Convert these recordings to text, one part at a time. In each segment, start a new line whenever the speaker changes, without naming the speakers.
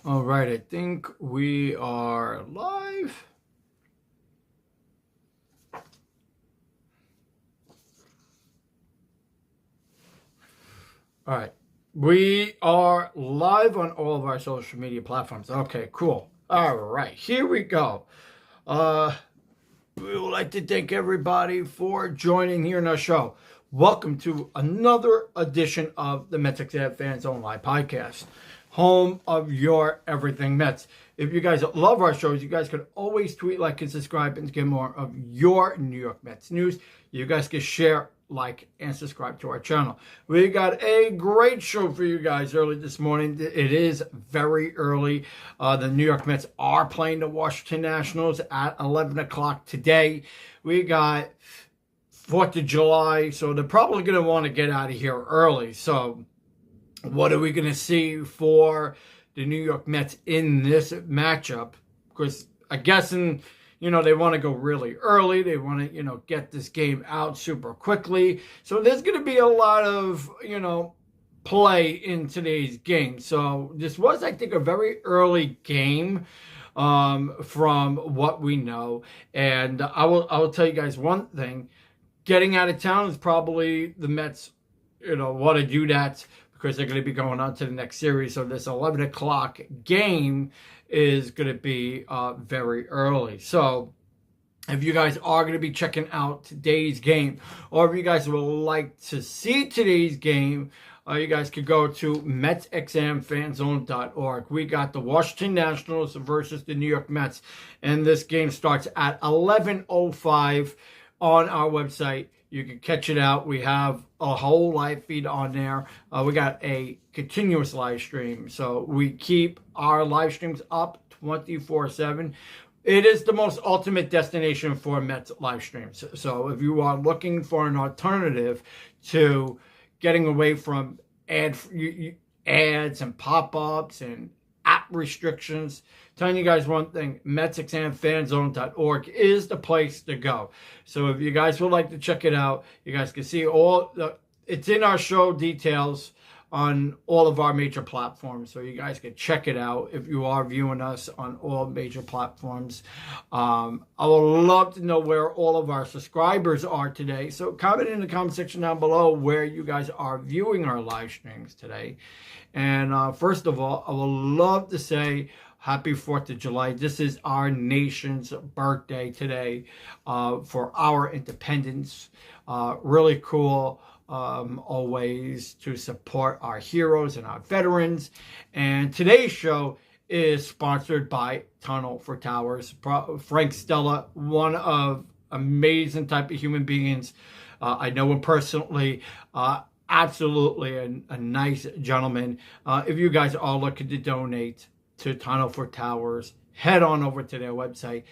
All right, I think we are live. All right, we are live on all of our social media platforms. Okay, cool. All right, here we go. We would like to thank everybody for joining here in our show. Welcome to another edition of the MetsXMFanZone live podcast, home of your everything Mets. If you guys love our shows, you guys can always tweet, like, and subscribe and get more of your New York Mets news. You guys can share, like, and subscribe to our channel. We got a great show for you guys early this morning. It is very early. The New York Mets are playing the Washington Nationals at 11 o'clock today. We got 4th of July, so they're probably going to want to get out of here early. So what are we going to see for the New York Mets in this matchup? Because I'm guessing, they want to go really early. They want to, get this game out super quickly. So there's going to be a lot of, play in today's game. So this was, I think, a very early game from what we know. And I will tell you guys one thing. Getting out of town is probably the Mets, want to do that because they're going to be going on to the next series. So this 11 o'clock game is going to be very early. So if you guys are going to be checking out today's game, or if you guys would like to see today's game, you guys could go to MetsXMFanZone.org. We got the Washington Nationals versus the New York Mets, and this game starts at 11:05 on our website. You can catch it out. We have a whole live feed on there. We got a continuous live stream. So we keep our live streams up 24/7. It is the most ultimate destination for Mets live streams. So if you are looking for an alternative to getting away from ads and pop-ups and app restrictions, telling you guys one thing, MetsXMFanZone.org is the place to go. So if you guys would like to check it out, you guys can see it's in our show details on all of our major platforms. So you guys can check it out if you are viewing us on all major platforms. I would love to know where all of our subscribers are today. So comment in the comment section down below where you guys are viewing our live streams today. And first of all, I would love to say happy 4th of July. This is our nation's birthday today for our independence. Really cool. Always to support our heroes and our veterans. And today's show is sponsored by Tunnel for Towers. Frank Stella, one of amazing type of human beings. I know him personally. Absolutely a nice gentleman. If you guys are looking to donate to Tunnel for Towers, head on over to their website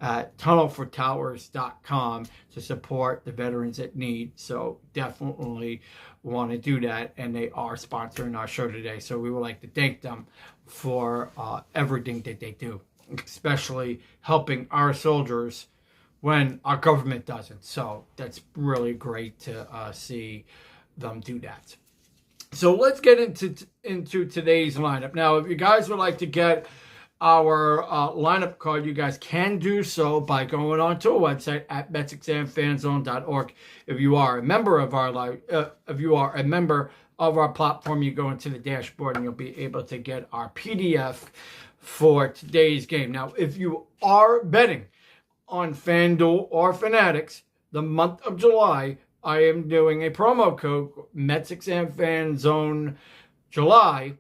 at tunnelfortowers.com to support the veterans that need. So definitely want to do that, and they are sponsoring our show today. So we would like to thank them for everything that they do, especially helping our soldiers when our government doesn't. So that's really great to see them do that. So let's get into today's lineup. Now, if you guys would like to get our lineup card, you guys can do so by going onto a website at MetsXMFanZone.org. If you are a member of our platform, you go into the dashboard and you'll be able to get our PDF for today's game. Now, if you are betting on FanDuel or Fanatics, the month of July, I am doing a promo code, MetsXMFanZone July.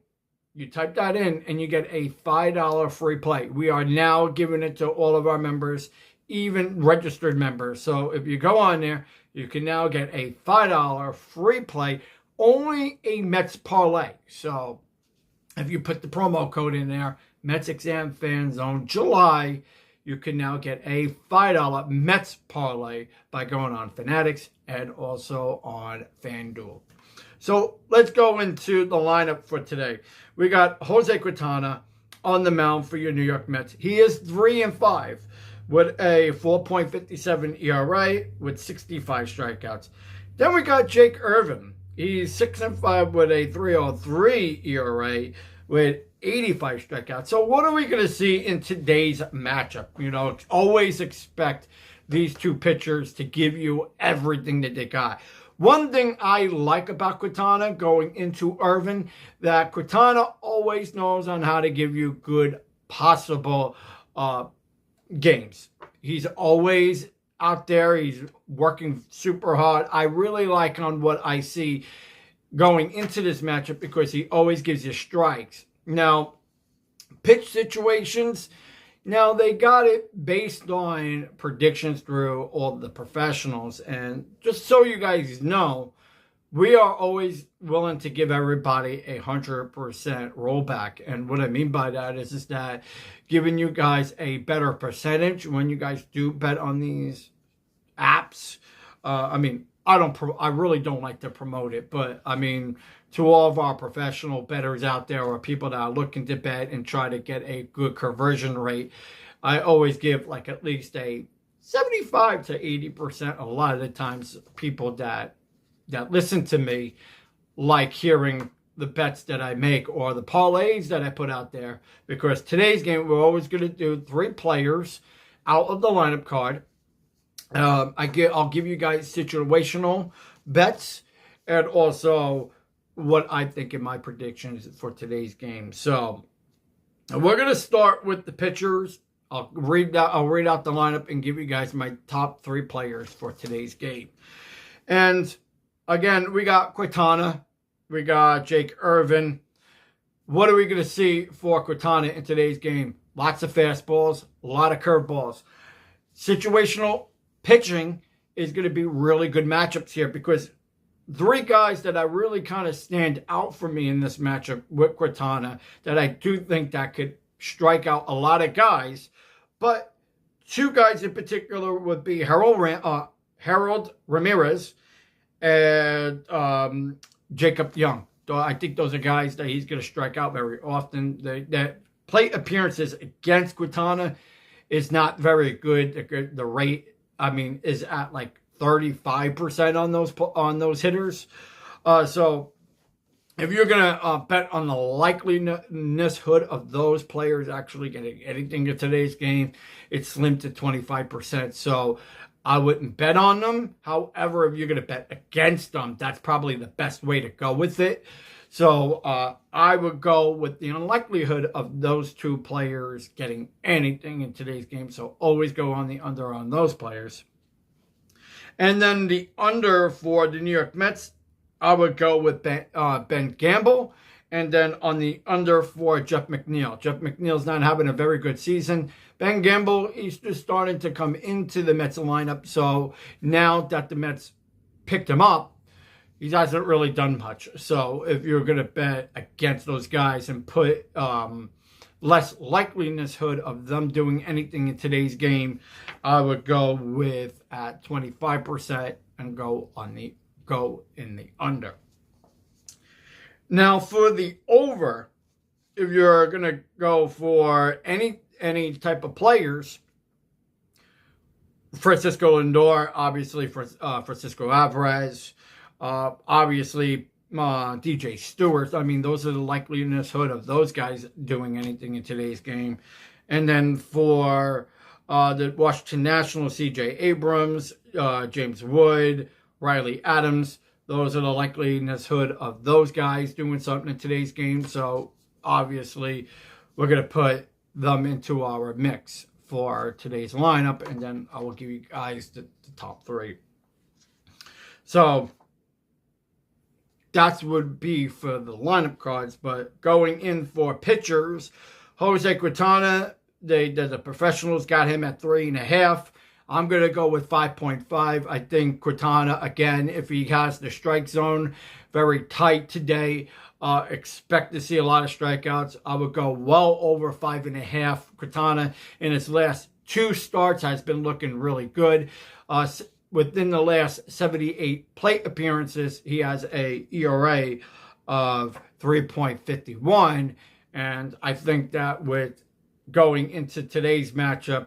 You type that in and you get a $5 free play. We are now giving it to all of our members, even registered members. So if you go on there, you can now get a $5 free play, only a Mets parlay. So if you put the promo code in there, MetsXMFanZone July, you can now get a $5 Mets parlay by going on Fanatics and also on FanDuel. So let's go into the lineup for today. We got Jose Quintana on the mound for your New York Mets. He is 3-5 with a 4.57 ERA with 65 strikeouts. Then we got Jake Irvin. He's 6-5 with a 3.03 ERA with 85 strikeouts. So what are we going to see in today's matchup? You know, always expect these two pitchers to give you everything that they got. One thing I like about Quintana going into Irvin, that Quintana always knows on how to give you good possible games. He's always out there. He's working super hard. I really like on what I see going into this matchup because he always gives you strikes. Now, pitch situations, now they got it based on predictions through all the professionals. And just so you guys know, we are always willing to give everybody 100% rollback. And what I mean by that is that giving you guys a better percentage when you guys do bet on these apps. I really don't like to promote it, but I mean, to all of our professional bettors out there or people that are looking to bet and try to get a good conversion rate, I always give like at least a 75 to 80%. A lot of the times people that listen to me like hearing the bets that I make or the parlays that I put out there, because today's game, we're always going to do 3 players out of the lineup card. I'll give you guys situational bets and also what I think in my predictions for today's game. So we're going to start with the pitchers. I'll read out the lineup and give you guys my top 3 players for today's game. And again, we got Quintana, we got Jake Irvin. What are we going to see for Quintana in today's game? Lots of fastballs, a lot of curveballs. Situational pitching is going to be really good matchups here because 3 guys that I really kind of stand out for me in this matchup with Quintana that I do think that could strike out a lot of guys, but 2 guys in particular would be Harold Ramirez and Jacob Young. So I think those are guys that he's going to strike out very often. The plate appearances against Quintana is not very good. The rate, is at like 35% on those hitters. So if you're gonna bet on the likeliness of those players actually getting anything in today's game, it's slim to 25%. So I wouldn't bet on them. However, if you're gonna bet against them, that's probably the best way to go with it. So I would go with the unlikelihood of those 2 players getting anything in today's game. So always go on the under on those players. And then the under for the New York Mets, I would go with Ben Gamble. And then on the under for Jeff McNeil. Jeff McNeil's not having a very good season. Ben Gamble, he's just starting to come into the Mets lineup. So now that the Mets picked him up, he hasn't really done much. So if you're going to bet against those guys and put less likelinesshood of them doing anything in today's game, I would go with at 25% and go in the under. Now for the over, if you're going to go for any type of players, Francisco Lindor, obviously Francisco Alvarez, obviously DJ Stewart. Those are the likelinesshood of those guys doing anything in today's game. And then for the Washington Nationals, C.J. Abrams, James Wood, Riley Adams, those are the likelinesshood of those guys doing something in today's game. So obviously we're going to put them into our mix for today's lineup, and then I will give you guys the top 3. So that would be for the lineup cards. But going in for pitchers, Jose Quintana, the professionals got him at 3.5. I'm going to go with 5.5. I think Quintana, again, if he has the strike zone very tight today, expect to see a lot of strikeouts. I would go well over 5.5. Quintana in his last 2 starts has been looking really good. Within the last 78 plate appearances, he has a ERA of 3.51. And I think that with going into today's matchup,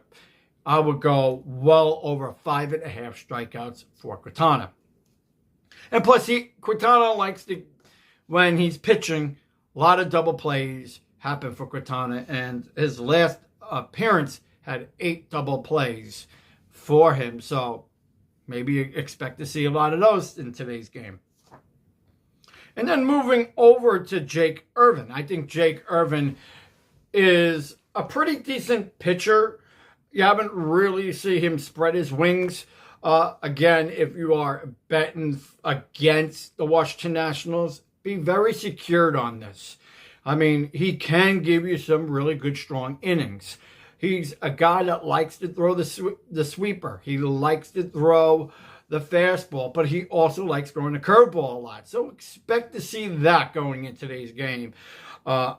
I would go well over 5.5 strikeouts for Quintana. And plus, Quintana likes to, when he's pitching, A lot of double plays happened for Quintana, and his last appearance had 8 double plays for him. So maybe you expect to see a lot of those in today's game. And then moving over to Jake Irvin. I think Jake Irvin is a pretty decent pitcher. You haven't really seen him spread his wings. Again, if you are betting against the Washington Nationals, be very secured on this. I mean, he can give you some really good, strong innings. He's a guy that likes to throw the sweeper. He likes to throw the fastball, but he also likes throwing the curveball a lot. So expect to see that going in today's game. I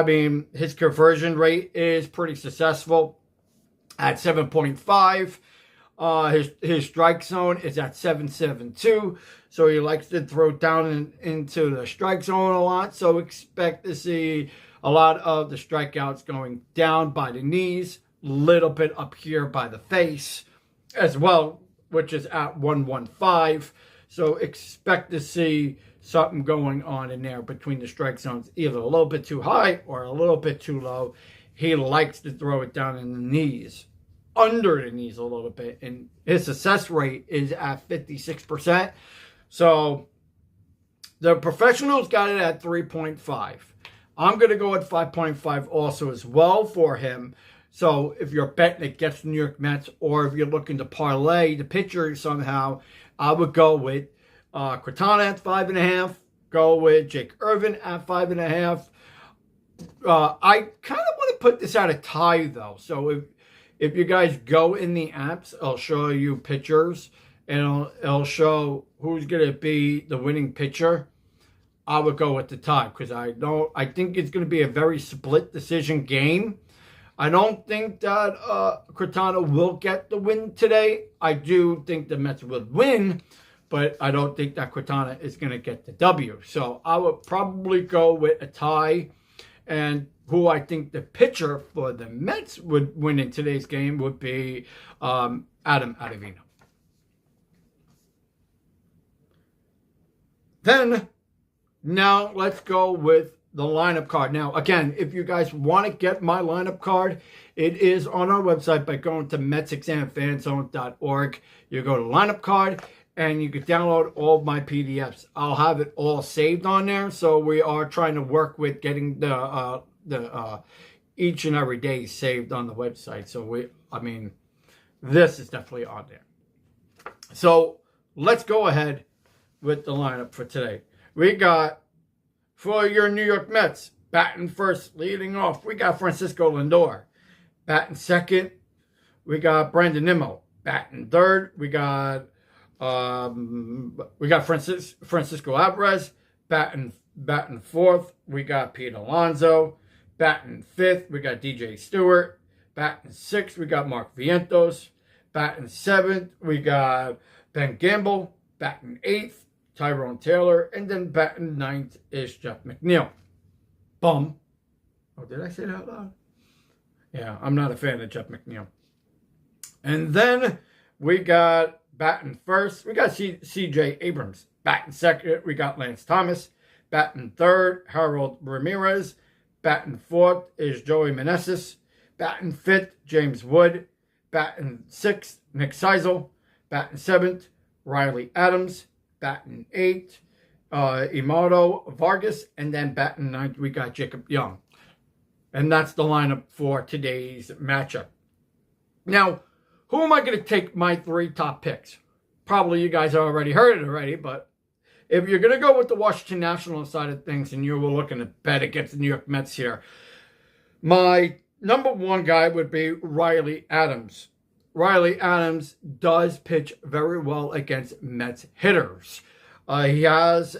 mean, his conversion rate is pretty successful at 7.5. His strike zone is at 7.72, so he likes to throw down into the strike zone a lot. So expect to see a lot of the strikeouts going down by the knees, little bit up here by the face as well, which is at 115. So expect to see something going on in there between the strike zones, either a little bit too high or a little bit too low. He likes to throw it down in the knees, under the knees a little bit, and his success rate is at 56%. So the professionals got it at 3.5. I'm going to go at 5.5 also as well for him. So if you're betting against the New York Mets, or if you're looking to parlay the pitcher somehow, I would go with Quintana at 5.5. Go with Jake Irvin at 5.5. I kind of want to put this at a tie though. So if you guys go in the apps, I'll show you pitchers, and it'll show who's going to be the winning pitcher. I would go with the tie, because I think it's going to be a very split decision game. I don't think that Quintana will get the win today. I do think the Mets will win, but I don't think that Quintana is going to get the W. So I would probably go with a tie. And who I think the pitcher for the Mets would win in today's game would be Adam Ottavino. Then, now let's go with the lineup card. Now, again, if you guys want to get my lineup card, it is on our website by going to MetsXMFanZone.org. You go to lineup card, and you can download all of my PDFs. I'll have it all saved on there. So we are trying to work with getting the each and every day saved on the website. So this is definitely on there. So let's go ahead with the lineup for today. We got, for your New York Mets, batting first, leading off, we got Francisco Lindor. Batting second, we got Brandon Nimmo. Batting third, we got Francisco Alvarez. Batting fourth, we got Pete Alonso. Batting fifth, we got DJ Stewart. Batting sixth, we got Mark Vientos. Batting seventh, we got Ben Gamble. Batting eighth, Tyrone Taylor. And then batting ninth is Jeff McNeil. Bum. Oh, did I say that out loud? Yeah, I'm not a fan of Jeff McNeil. And then we got batting first, we got C.J. Abrams. Batting second, we got Lance Thomas. Batting third, Harold Ramirez. Batting fourth is Joey Meneses. Batting fifth, James Wood. Batting sixth, Nick Seisel. Batting seventh, Riley Adams. Batting eighth, Imato Vargas. And then batting ninth, we got Jacob Young. And that's the lineup for today's matchup. Now, who am I going to take my 3 top picks? Probably you guys already heard it already, but if you're going to go with the Washington Nationals side of things and you were looking to bet against the New York Mets here, my number 1 guy would be Riley Adams. Riley Adams does pitch very well against Mets hitters. He has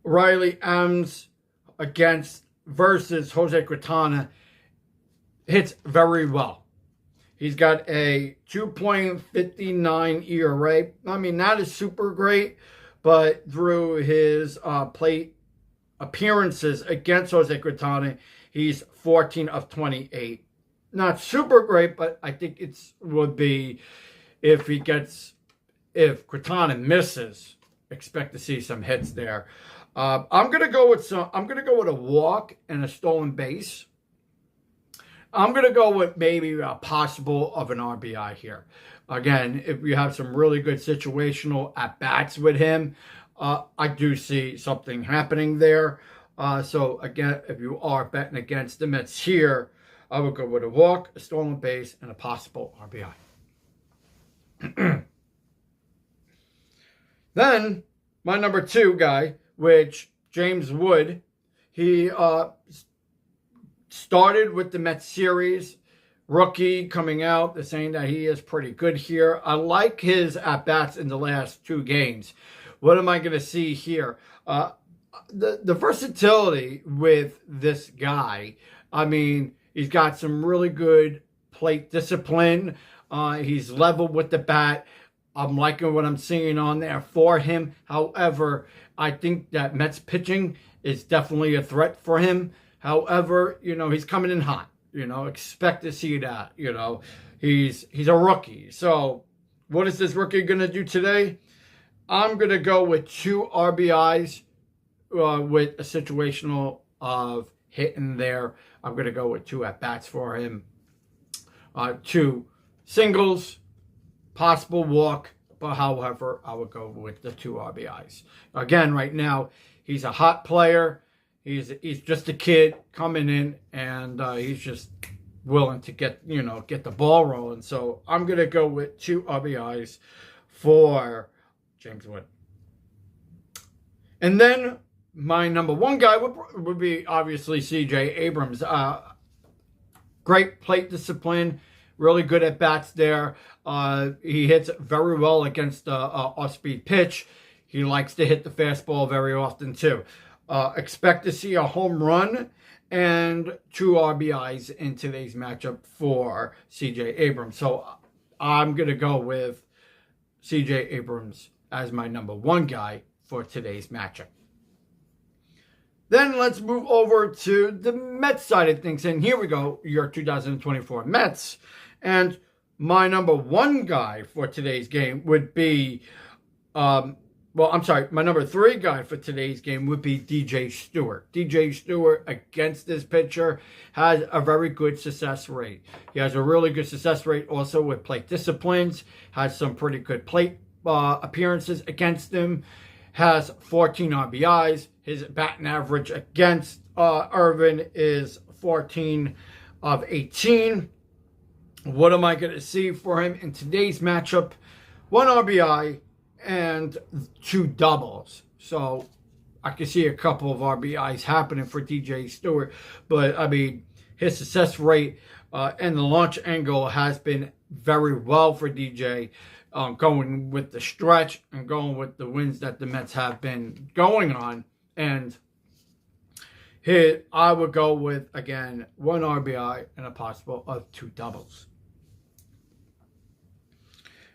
Riley Adams versus Jose Quintana hits very well. He's got a 2.59 ERA. I mean, that is super great, but through his plate appearances against Jose Quintana, he's 14 of 28. Not super great, but I think it would be if Quintana misses, expect to see some hits there. I'm gonna go with a walk and a stolen base. I'm gonna go with maybe a possible of an RBI here. Again, if you have some really good situational at bats with him, I do see something happening there. So again, if you are betting against the Mets here, I would go with a walk, a stolen base, and a possible RBI. Then my number 2 guy, which James Wood, he started with the Mets series. Rookie coming out, they're saying that he is pretty good here. I like his at-bats in the last 2 games. What am I going to see here? The versatility with this guy, I mean, he's got some really good plate discipline. He's level with the bat. I'm liking what I'm seeing on there for him. However, I think that Mets pitching is definitely a threat for him. However, he's coming in hot. Expect to see that. He's a rookie. So what is this rookie going to do today? I'm going to go with 2 RBIs with a situational of hitting there. I'm going to go with 2 at-bats for him. 2 singles, possible walk. But however, I would go with the 2 RBIs. Again, right now, he's a hot player. He's just a kid coming in, and he's just willing to get the ball rolling. So I'm gonna go with 2 RBIs for James Wood. And then my number 1 guy would be obviously C.J. Abrams. Great plate discipline, really good at bats there. He hits very well against the off-speed pitch. He likes to hit the fastball very often too. Expect to see a home run and 2 RBIs in today's matchup for C.J. Abrams. So I'm going to go with C.J. Abrams as my number 1 guy for today's matchup. Then let's move over to the Mets side of things. And here we go, your 2024 Mets. And my number 1 guy for today's game would be... my number 3 guy for today's game would be DJ Stewart. DJ Stewart against this pitcher has a very good success rate. He has a really good success rate also with plate disciplines, has some pretty good plate appearances against him, has 14 RBIs. His batting average against Irvin is 14 of 18. What am I going to see for him in today's matchup? 1 RBI and 2 doubles. So I can see a couple of RBIs happening for DJ Stewart. But, I mean, his success rate and the launch angle has been very well for DJ. Going with the stretch and going with the wins that the Mets have been going on. And I would go with, again, 1 RBI and a possible of 2 doubles.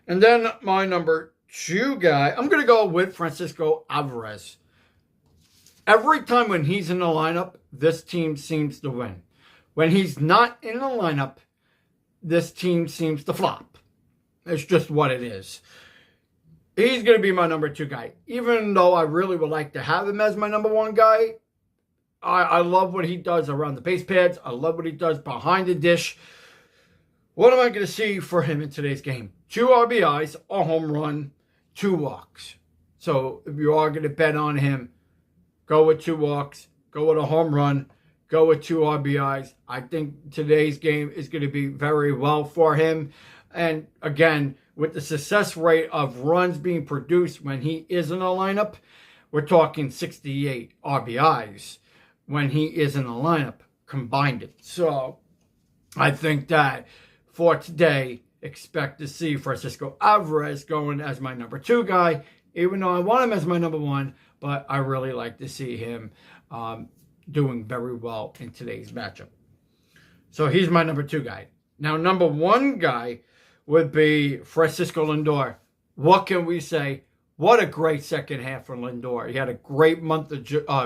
And then my number 2 guy, I'm going to go with Francisco Alvarez. Every time when he's in the lineup, this team seems to win. When he's not in the lineup, this team seems to flop. It's just what it is. He's going to be my number 2 guy. Even though I really would like to have him as my number 1 guy, I love what he does around the base pads. I love what he does behind the dish. What am I going to see for him in today's game? 2 RBIs, a home run, 2 walks. So if you are going to bet on him, go with 2 walks, go with a home run, go with 2 RBIs. I think today's game is going to be very well for him. And again, with the success rate of runs being produced when he is in a lineup, we're talking 68 RBIs when he is in the lineup combined. So I think that for today, expect to see Francisco Alvarez going as my number 2 guy, even though I want him as my number 1, but I really like to see him doing very well in today's matchup. So he's my number 2 guy. Now, number 1 guy would be Francisco Lindor. What can we say? What a great second half for Lindor. He had a great month of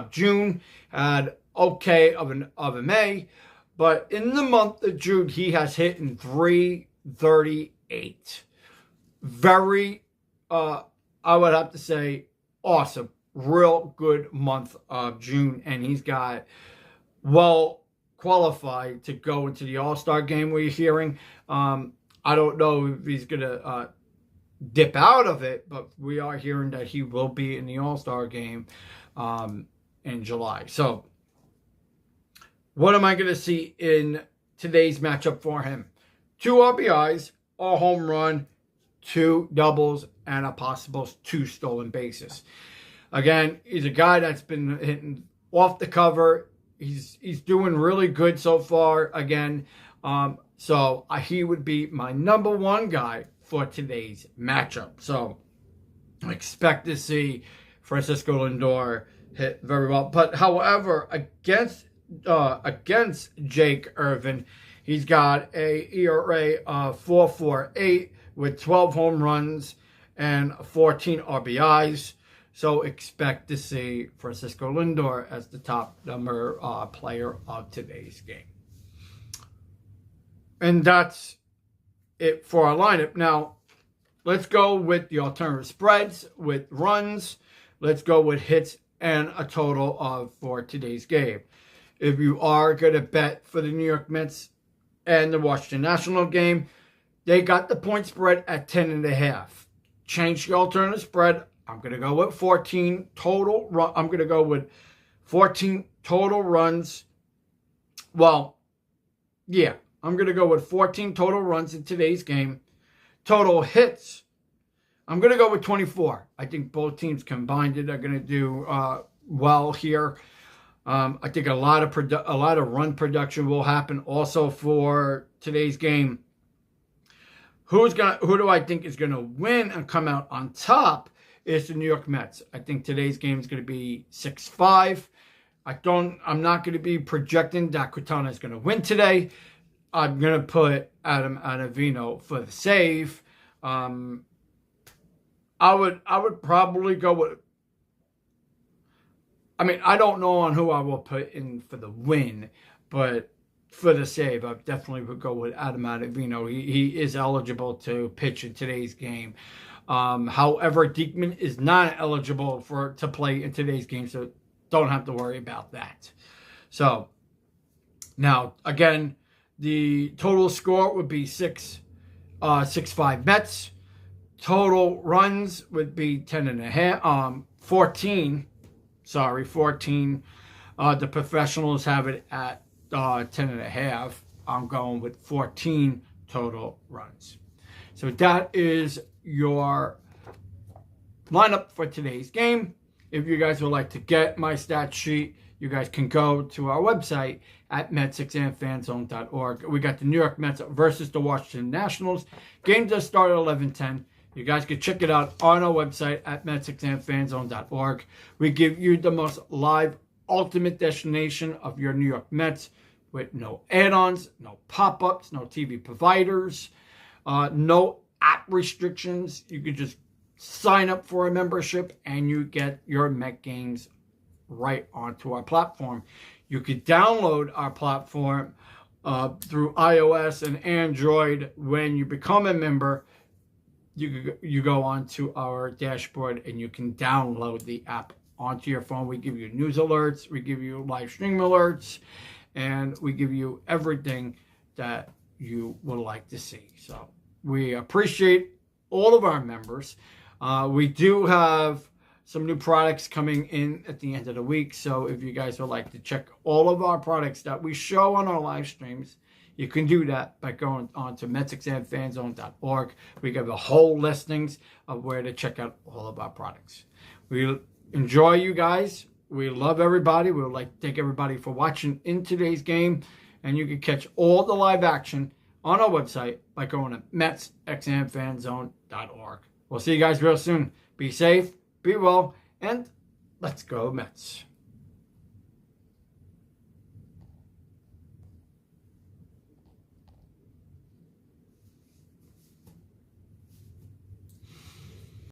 June, had okay of a May, but in the month of June, he has hit in 338. Very, I would have to say, awesome, real good month of June, and he's got well qualified to go into the All-Star game we're hearing. I don't know if he's going to dip out of it, but we are hearing that he will be in the All-Star game in July. So what am I going to see in today's matchup for him? 2 RBIs, a home run, 2 doubles, and a possible 2 stolen bases. Again, he's a guy that's been hitting off the cover. He's doing really good so far again. So he would be my number 1 guy for today's matchup. So I expect to see Francisco Lindor hit very well. But however, against Jake Irvin, he's got a ERA of 4.48 with 12 home runs and 14 RBIs. So expect to see Francisco Lindor as the top number player of today's game. And that's it for our lineup. Now, let's go with the alternative spreads with runs. Let's go with hits and a total of for today's game. If you are going to bet for the New York Mets and the Washington National game, they got the point spread at 10.5. Change the alternative spread. I'm going to go with 14 total. I'm going to go with 14 total runs. Well, yeah. I'm going to go with 14 total runs in today's game. Total hits, I'm going to go with 24. I think both teams combined are going to do well here. I think a lot of run production will happen also for today's game. Who do I think is going to win and come out on top is the New York Mets. I think today's game is going to be 6-5. I'm not going to be projecting that Quintana is going to win today. I'm going to put Adam Ottavino for the save. I would probably go with... I mean, I don't know on who I will put in for the win, but for the save, I definitely would go with Adam Ottavino. He is eligible to pitch in today's game. However, Diekman is not eligible to play in today's game, so don't have to worry about that. So, now, again... the total score would be 6-5 Mets. Total runs would be 14. 14. The professionals have it at 10.5. I'm going with 14 total runs. So that is your lineup for today's game. If you guys would like to get my stat sheet, you guys can go to our website at MetsXMFanZone.org. We got the New York Mets versus the Washington Nationals. Game does start at 11:10. You guys can check it out on our website at MetsXMFanZone.org. We give you the most live, ultimate destination of your New York Mets with no add-ons, no pop-ups, no TV providers, no app restrictions. You can just sign up for a membership and you get your Met games right onto our platform. You could download our platform through iOS and Android. When you become a member, you go onto our dashboard and you can download the app onto your phone. We give you news alerts, we give you live stream alerts, and we give you everything that you would like to see. So we appreciate all of our members. We do have some new products coming in at the end of the week. So if you guys would like to check all of our products that we show on our live streams, you can do that by going on to MetsXMFanZone.org. We give a whole listings of where to check out all of our products. We enjoy you guys. We love everybody. We would like to thank everybody for watching in today's game. And you can catch all the live action on our website by going to MetsXMFanZone.org. We'll see you guys real soon. Be safe. Be well, and let's go Mets.